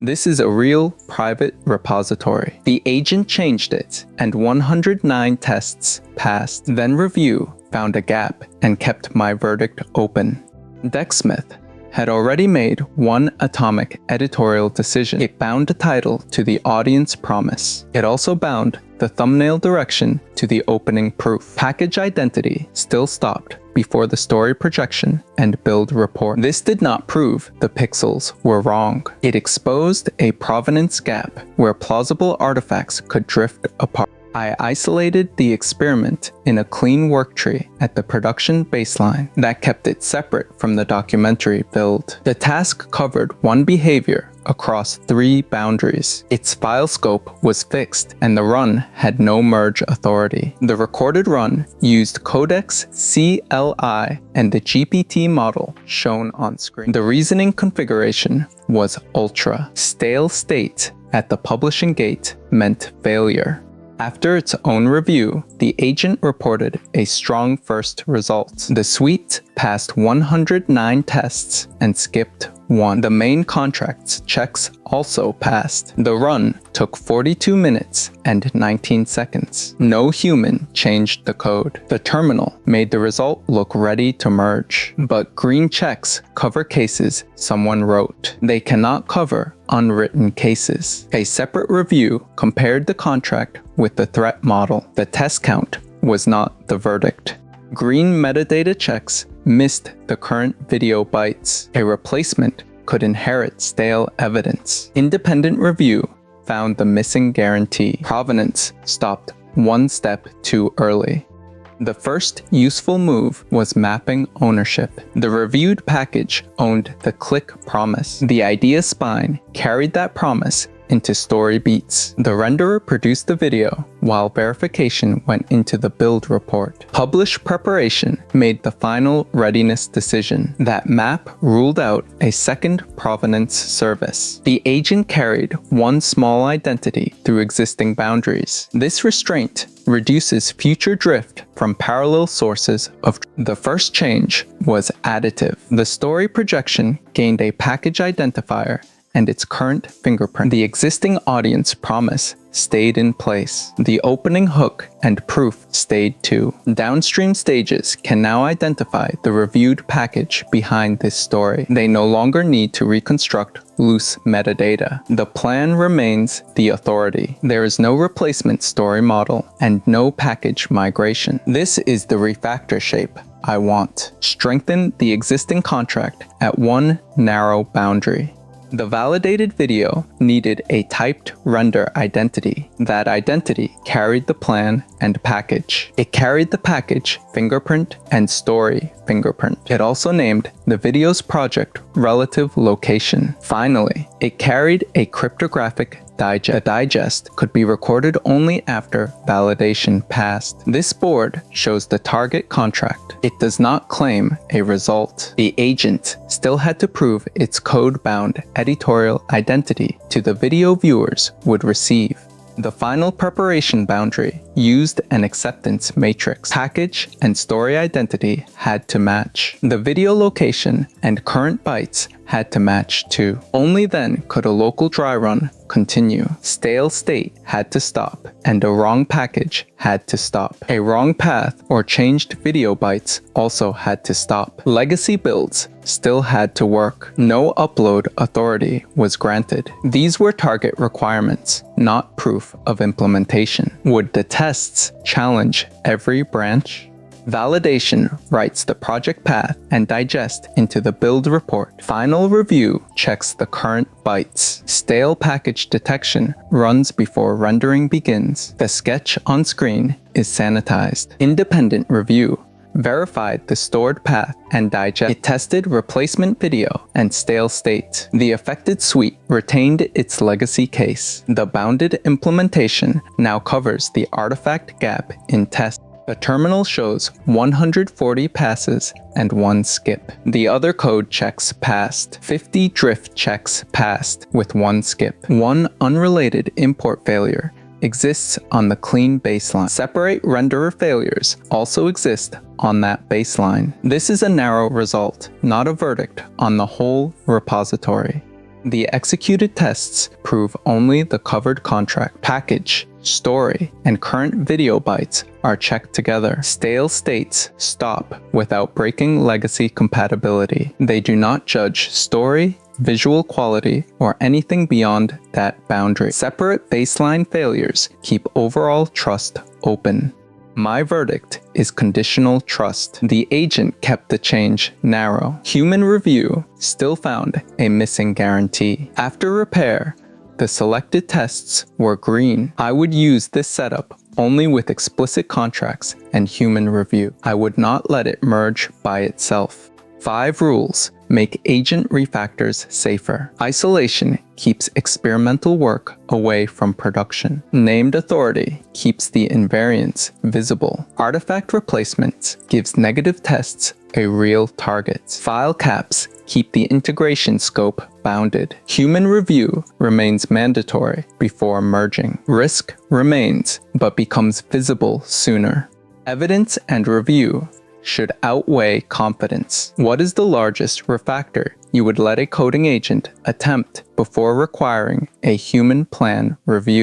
This is a real private repository. The agent changed it, and 109 tests passed. Then review found a gap and kept my verdict open. Decksmith had already made one atomic editorial decision. It bound the title to the audience promise. It also bound the thumbnail direction to the opening proof. Package identity still stopped before the story projection and build report. This did not prove the pixels were wrong. It exposed a provenance gap where plausible artifacts could drift apart. I isolated the experiment in a clean worktree at the production baseline that kept it separate from the documentary build. The task covered one behavior across 3 boundaries. Its file scope was fixed and the run had no merge authority. The recorded run used Codex CLI and the GPT model shown on screen. The reasoning configuration was ultra. Stale state at the publishing gate meant failure. After its own review, the agent reported a strong first result. The suite passed 109 tests and skipped 1. The main contract's checks also passed. The run took 42 minutes and 19 seconds. No human changed the code. The terminal made the result look ready to merge. But green checks cover cases someone wrote. They cannot cover unwritten cases. A separate review compared the contract with the threat model. The test count was not the verdict. Green metadata checks missed the current video bytes. A replacement could inherit stale evidence. Independent review found the missing guarantee. Provenance stopped one step too early. The first useful move was mapping ownership. The reviewed package owned the click promise. The idea spine carried that promise into story beats. The renderer produced the video while verification went into the build report. Publish preparation made the final readiness decision. That map ruled out a second provenance service. The agent carried one small identity through existing boundaries. This restraint reduces future drift from parallel sources of truth. The first change was additive. The story projection gained a package identifier and its current fingerprint. The existing audience promise stayed in place. The opening hook and proof stayed too. Downstream stages can now identify the reviewed package behind this story. They no longer need to reconstruct loose metadata. The plan remains the authority. There is no replacement story model and no package migration. This is the refactor shape I want. Strengthen the existing contract at one narrow boundary. The validated video needed a typed render identity. That identity carried the plan and package. It carried the package fingerprint and story fingerprint. It also named the video's project relative location. Finally, it carried a cryptographic digest. A digest could be recorded only after validation passed. This board shows the target contract. It does not claim a result. The agent still had to prove its code-bound editorial identity to the video viewers would receive. The final preparation boundary used an acceptance matrix. Package and story identity had to match. The video location and current bytes had to match too. Only then could a local dry run continue. Stale state had to stop, and a wrong package had to stop. A wrong path or changed video bytes also had to stop. Legacy builds still had to work. No upload authority was granted. These were target requirements, not proof of implementation. Would the tests challenge every branch? Validation writes the project path and digest into the build report. Final review checks the current bytes. Stale package detection runs before rendering begins. The sketch on screen is sanitized. Independent review verified the stored path and digest. It tested replacement video and stale state. The affected suite retained its legacy case. The bounded implementation now covers the artifact gap in test. The terminal shows 140 passes and 1 skip. The other code checks passed. 50 drift checks passed with 1 skip. 1 unrelated import failure exists on the clean baseline. Separate renderer failures also exist on that baseline. This is a narrow result, not a verdict on the whole repository. The executed tests prove only the covered contract. Package, story, and current video bytes are checked together. Stale states stop without breaking legacy compatibility. They do not judge story, visual quality, or anything beyond that boundary. Separate baseline failures keep overall trust open. My verdict is conditional trust. The agent kept the change narrow. Human review still found a missing guarantee. After repair, the selected tests were green. I would use this setup only with explicit contracts and human review. I would not let it merge by itself. 5 rules make agent refactors safer. Isolation keeps experimental work away from production. Named authority keeps the invariants visible. Artifact replacements gives negative tests a real target. File caps keep the integration scope bounded. Human review remains mandatory before merging. Risk remains, but becomes visible sooner. Evidence and review should outweigh confidence. What is the largest refactor you would let a coding agent attempt before requiring a human plan review?